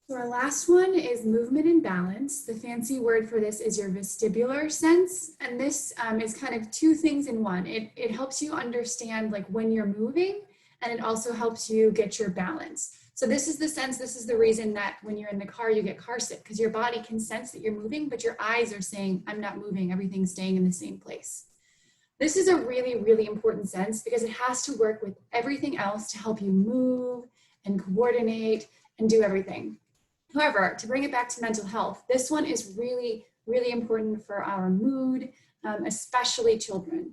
So our last one is movement and balance. The fancy word for this is your vestibular sense. And this is kind of two things in one. It helps you understand like when you're moving, and it also helps you get your balance. So this is the sense, this is the reason that when you're in the car, you get car sick, because your body can sense that you're moving, but your eyes are saying, I'm not moving, everything's staying in the same place. This is a really, really important sense because it has to work with everything else to help you move and coordinate and do everything. However, to bring it back to mental health, this one is really, really important for our mood, especially children.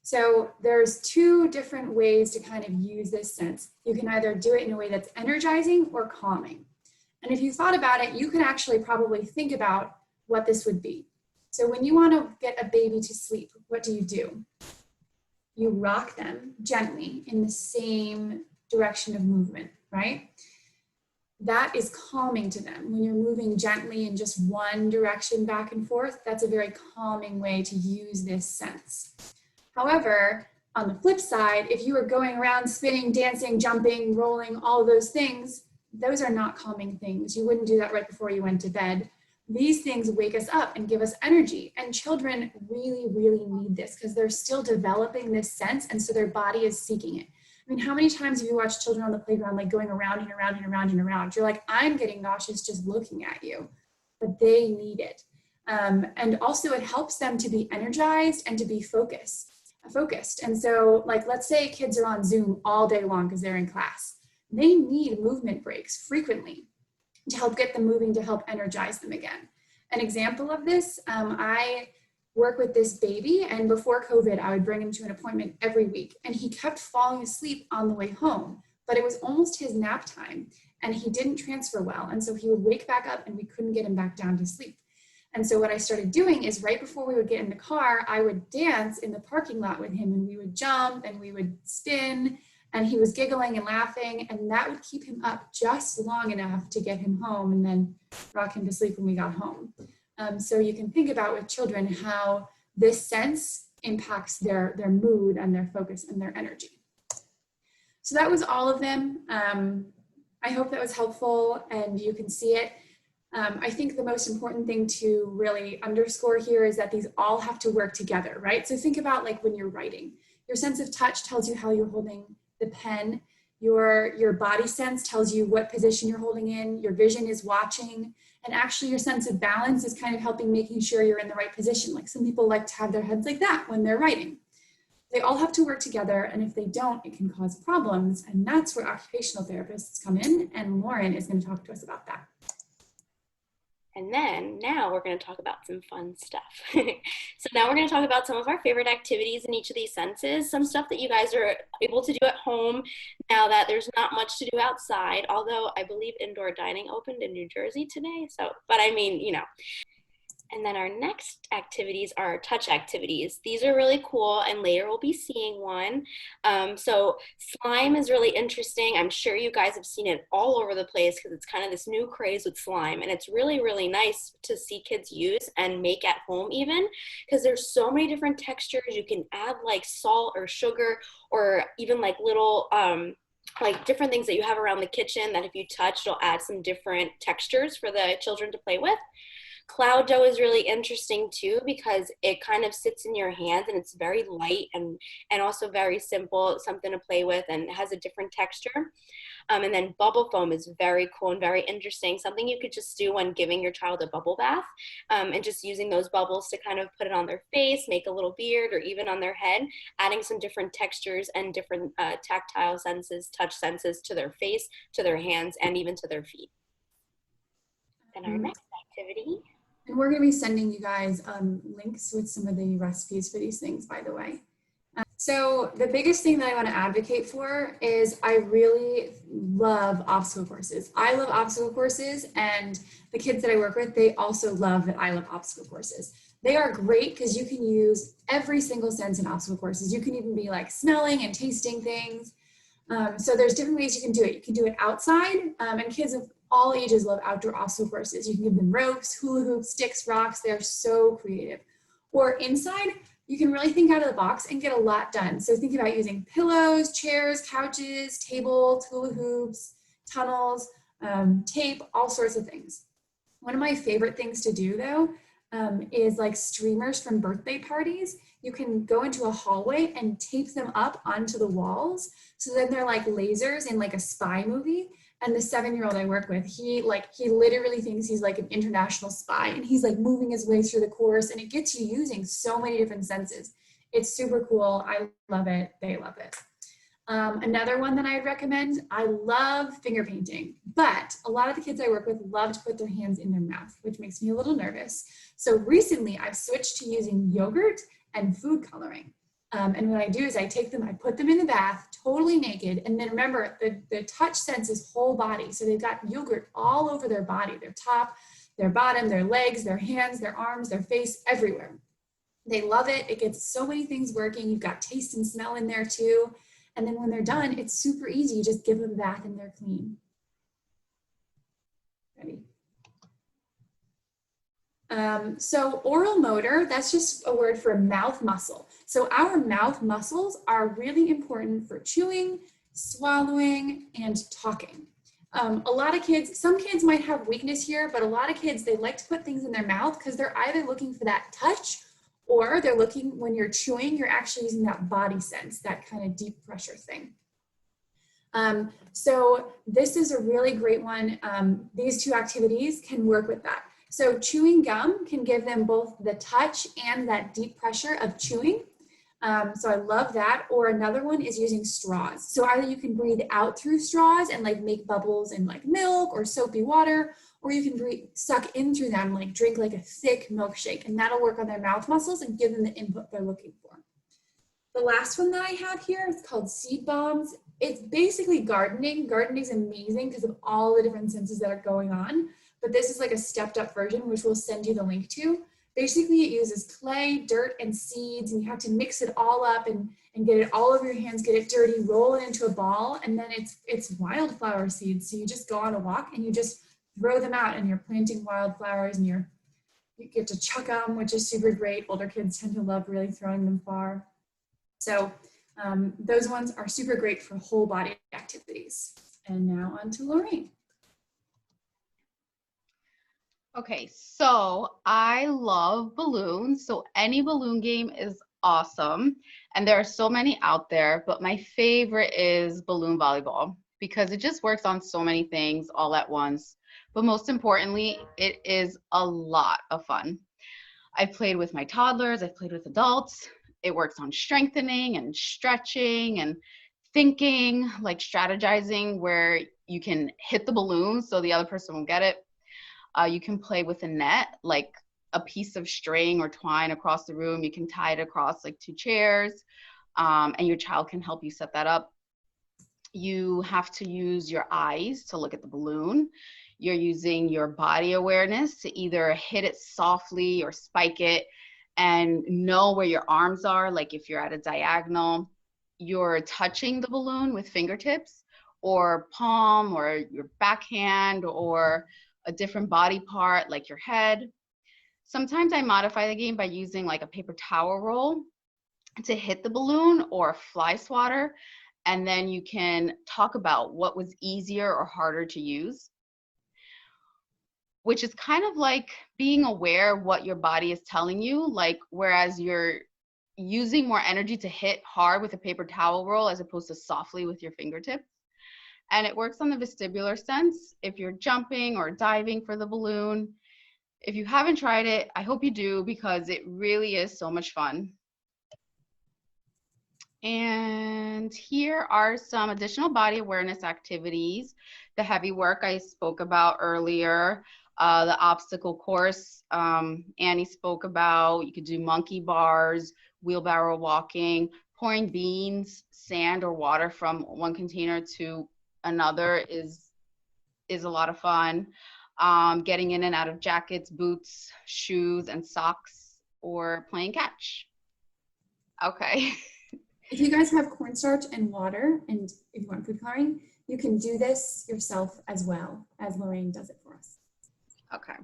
So there's two different ways to kind of use this sense. You can either do it in a way that's energizing or calming. And if you thought about it, you can actually probably think about what this would be. So when you want to get a baby to sleep, what do? You rock them gently in the same direction of movement, right? That is calming to them. When you're moving gently in just one direction back and forth, that's a very calming way to use this sense. However, on the flip side, if you are going around spinning, dancing, jumping, rolling, all of those things, those are not calming things. You wouldn't do that right before you went to bed. These things wake us up and give us energy. And children really, really need this because they're still developing this sense. And so their body is seeking it. I mean, how many times have you watched children on the playground, like going around and around and around and around? You're like, I'm getting nauseous just looking at you, but they need it. And also it helps them to be energized and to be focused. And so like, let's say kids are on Zoom all day long because they're in class. They need movement breaks frequently to help get them moving, to help energize them again. An example of this, I work with this baby, and before COVID, I would bring him to an appointment every week, and he kept falling asleep on the way home, but it was almost his nap time, and he didn't transfer well, and so he would wake back up, and we couldn't get him back down to sleep. And so what I started doing is right before we would get in the car, I would dance in the parking lot with him, and we would jump, and we would spin, and he was giggling and laughing, and that would keep him up just long enough to get him home and then rock him to sleep when we got home. So you can think about with children how this sense impacts their mood and their focus and their energy. So that was all of them. I hope that was helpful and you can see it. I think the most important thing to really underscore here is that these all have to work together, right? So think about like when you're writing. Your sense of touch tells you how you're holding the pen. Your body sense tells you what position you're holding in. Your vision is watching. And actually your sense of balance is kind of helping making sure you're in the right position. Like some people like to have their heads like that when they're writing. They all have to work together, and if they don't, it can cause problems. And that's where occupational therapists come in, and Lauren is going to talk to us about that. And then now we're going to talk about some fun stuff. So now we're going to talk about some of our favorite activities in each of these senses, some stuff that you guys are able to do at home now that there's not much to do outside, although I believe indoor dining opened in New Jersey today. So, but I mean, you know. And then our next activities are touch activities. These are really cool, and later we'll be seeing one. So slime is really interesting. I'm sure you guys have seen it all over the place because it's kind of this new craze with slime. And it's really, really nice to see kids use and make at home even, because there's so many different textures. You can add like salt or sugar or even like little like different things that you have around the kitchen that if you touch, it'll add some different textures for the children to play with. Cloud dough is really interesting too because it kind of sits in your hands and it's very light and also very simple, something to play with, and has a different texture. And then bubble foam is very cool and very interesting, something you could just do when giving your child a bubble bath, and just using those bubbles to kind of put it on their face, make a little beard, or even on their head, adding some different textures and different tactile senses, touch senses to their face, to their hands, and even to their feet. And our next activity. And we're going to be sending you guys links with some of the recipes for these things, by the way. So the biggest thing that I want to advocate for is I really love obstacle courses. I love obstacle courses, and the kids that I work with, they also love that I love obstacle courses. They are great because you can use every single sense in obstacle courses. You can even be like smelling and tasting things. So there's different ways you can do it. You can do it outside, and kids of all ages love outdoor obstacle courses. You can give them ropes, hula hoops, sticks, rocks. They're so creative. Or inside, you can really think out of the box and get a lot done. So think about using pillows, chairs, couches, tables, hula hoops, tunnels. tape, all sorts of things. One of my favorite things to do though is like streamers from birthday parties. You can go into a hallway and tape them up onto the walls. So then they're like lasers in like a spy movie. And the 7-year-old I work with, he literally thinks he's like an international spy, and he's like moving his way through the course, and it gets you using so many different senses. It's super cool. I love it. They love it. Another one that I'd recommend, I love finger painting, but a lot of the kids I work with love to put their hands in their mouth, which makes me a little nervous. So recently I've switched to using yogurt and food coloring. And what I do is I take them, I put them in the bath totally naked. And then remember, the touch sense is whole body. So they've got yogurt all over their body, their top, their bottom, their legs, their hands, their arms, their face, everywhere. They love it. It gets so many things working. You've got taste and smell in there too. And then when they're done, it's super easy. You just give them a bath and they're clean. Ready? So oral motor, that's just a word for mouth muscle. So our mouth muscles are really important for chewing, swallowing, and talking. A lot of kids, some kids might have weakness here, but a lot of kids, they like to put things in their mouth because they're either looking for that touch, or they're looking, when you're chewing, you're actually using that body sense, that kind of deep pressure thing. So this is a really great one. These two activities can work with that. So chewing gum can give them both the touch and that deep pressure of chewing. So I love that. Or another one is using straws. So either you can breathe out through straws and like make bubbles in like milk or soapy water, or you can breathe, suck in through them, like drink like a thick milkshake, and that'll work on their mouth muscles and give them the input they're looking for. The last one that I have here is called seed bombs. It's basically gardening. Gardening is amazing because of all the different senses that are going on. But this is like a stepped up version, which we'll send you the link to. Basically, it uses clay, dirt, and seeds, and you have to mix it all up and get it all over your hands, get it dirty, roll it into a ball, and then it's wildflower seeds. So you just go on a walk and you just throw them out, and you're planting wildflowers, and you get to chuck them, which is super great. Older kids tend to love really throwing them far. So those ones are super great for whole body activities. And now on to Lorraine. Okay, so I love balloons. So any balloon game is awesome. And there are so many out there, but my favorite is balloon volleyball because it just works on so many things all at once. But most importantly, it is a lot of fun. I've played with my toddlers, I've played with adults. It works on strengthening and stretching and thinking, like strategizing where you can hit the balloon so the other person will get it. You can play with a net, like a piece of string or twine across the room. You can tie it across like 2 chairs, and your child can help you set that up. You have to use your eyes to look at the balloon. You're using your body awareness to either hit it softly or spike it and know where your arms are, like if you're at a diagonal. You're touching the balloon with fingertips or palm or your backhand or a different body part like your head. Sometimes I modify the game by using like a paper towel roll to hit the balloon or a fly swatter, and then you can talk about what was easier or harder to use, which is kind of like being aware of what your body is telling you, like whereas you're using more energy to hit hard with a paper towel roll as opposed to softly with your fingertips. And it works on the vestibular sense if you're jumping or diving for the balloon. If you haven't tried it, I hope you do because it really is so much fun. And here are some additional body awareness activities. The heavy work I spoke about earlier, the obstacle course Annie spoke about. You could do monkey bars, wheelbarrow walking, pouring beans, sand, or water from one container to another is a lot of fun. Getting in and out of jackets, boots, shoes, and socks, or playing catch. Okay. If you guys have cornstarch and water, and if you want food coloring, you can do this yourself as well as Lorraine does it for us. Okay.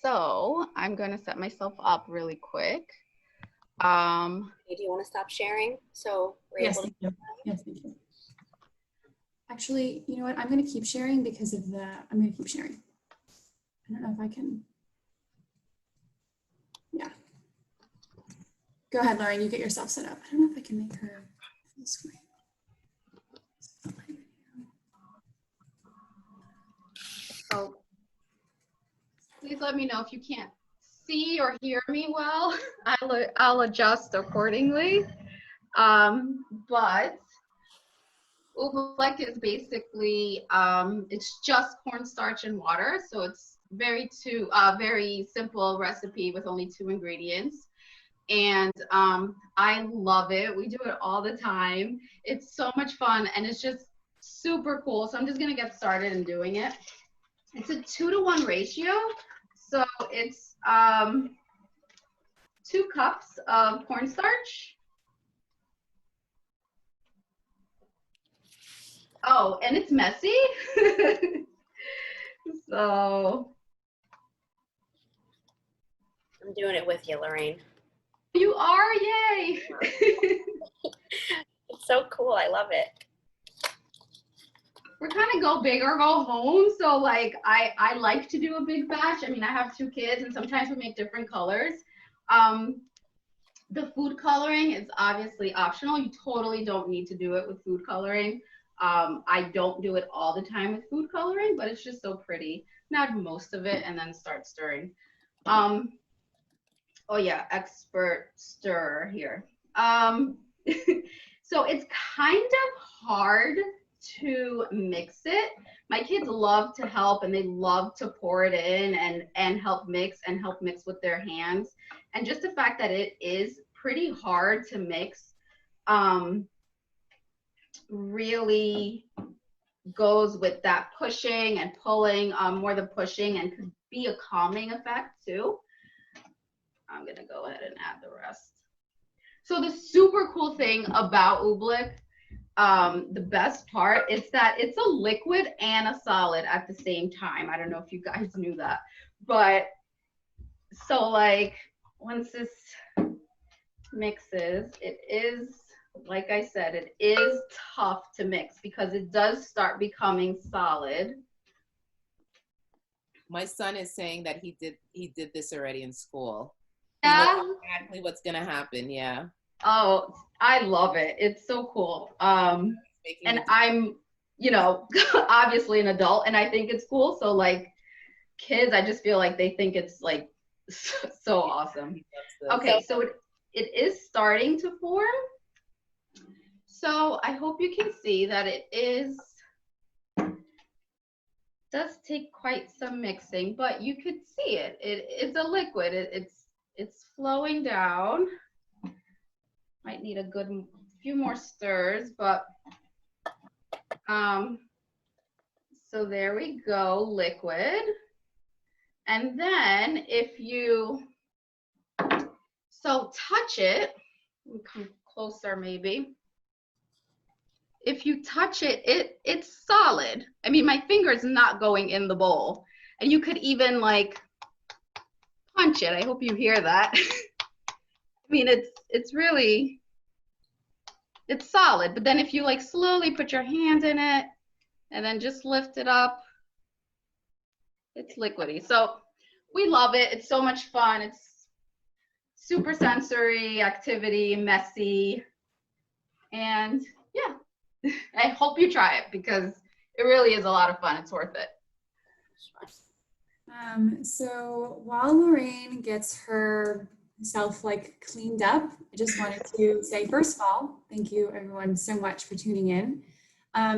So I'm going to set myself up really quick. Do you want to stop sharing? So we're yes, able to. thank you. Yes, thank you. Actually, you know what? I'm going to keep sharing because of I'm going to keep sharing. I don't know if I can. Yeah. Go ahead, Lauren, you get yourself set up. I don't know if I can make her full screen. So please let me know if you can't see or hear me well. I'll adjust accordingly. But oobleck is basically, it's just cornstarch and water. So it's very simple recipe with only 2 ingredients. And I love it. We do it all the time. It's so much fun and it's just super cool. So I'm just gonna get started in doing it. It's a 2-to-1 ratio. So it's 2 cups of cornstarch. Oh, and it's messy. So I'm doing it with you, Lorraine. you are, yay. It's so cool. I love it. We're kind of go big or go home. So like I like to do a big batch. I mean, I have 2 kids and sometimes we make different colors. The food coloring is obviously optional. You totally don't need to do it with food coloring. I don't do it all the time with food coloring, but it's just so pretty. Not most of it and then start stirring. Oh yeah, expert stir here. So it's kind of hard to mix it. My kids love to help and they love to pour it in and help mix with their hands. And just the fact that it is pretty hard to mix really goes with that pushing and pulling, more the pushing, and could be a calming effect too. I'm gonna go ahead and add the rest. So the super cool thing about oobleck, the best part is that it's a liquid and a solid at the same time. I don't know if you guys knew that, but so like once this mixes, it is, like I said, it is tough to mix because it does start becoming solid. My son is saying that he did this already in school. Yeah. He knows exactly what's gonna happen. Yeah. Oh, I love it. It's so cool. And I'm, you know, obviously an adult and I think it's cool. So like kids, I just feel like they think it's like so awesome. Okay, so it is starting to form. So I hope you can see that it does take quite some mixing, but you could see it. It's a liquid. It's flowing down. Might need a good few more stirs, but so there we go, liquid. And then if you touch it, come closer maybe. If you touch it, it's solid. I mean, my finger's not going in the bowl. And you could even like punch it. I hope you hear that. I mean, it's really, it's solid. But then if you like slowly put your hand in it and then just lift it up, it's liquidy. So we love it. It's so much fun. It's super sensory activity, messy. And yeah, I hope you try it because it really is a lot of fun. It's worth it. So while Lorraine gets herself like cleaned up, I just wanted to say, first of all, thank you everyone so much for tuning in.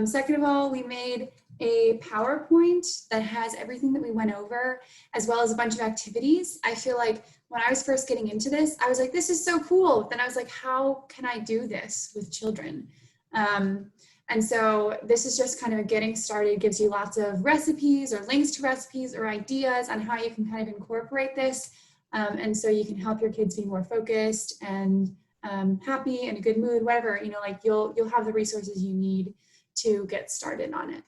Second of all, we made a PowerPoint that has everything that we went over, as well as a bunch of activities. I feel like when I was first getting into this, I was like, this is so cool. Then I was like, how can I do this with children? And so this is just kind of a getting started. It gives you lots of recipes or links to recipes or ideas on how you can kind of incorporate this. And so you can help your kids be more focused and happy, in a good mood, whatever, you know, like you'll have the resources you need to get started on it.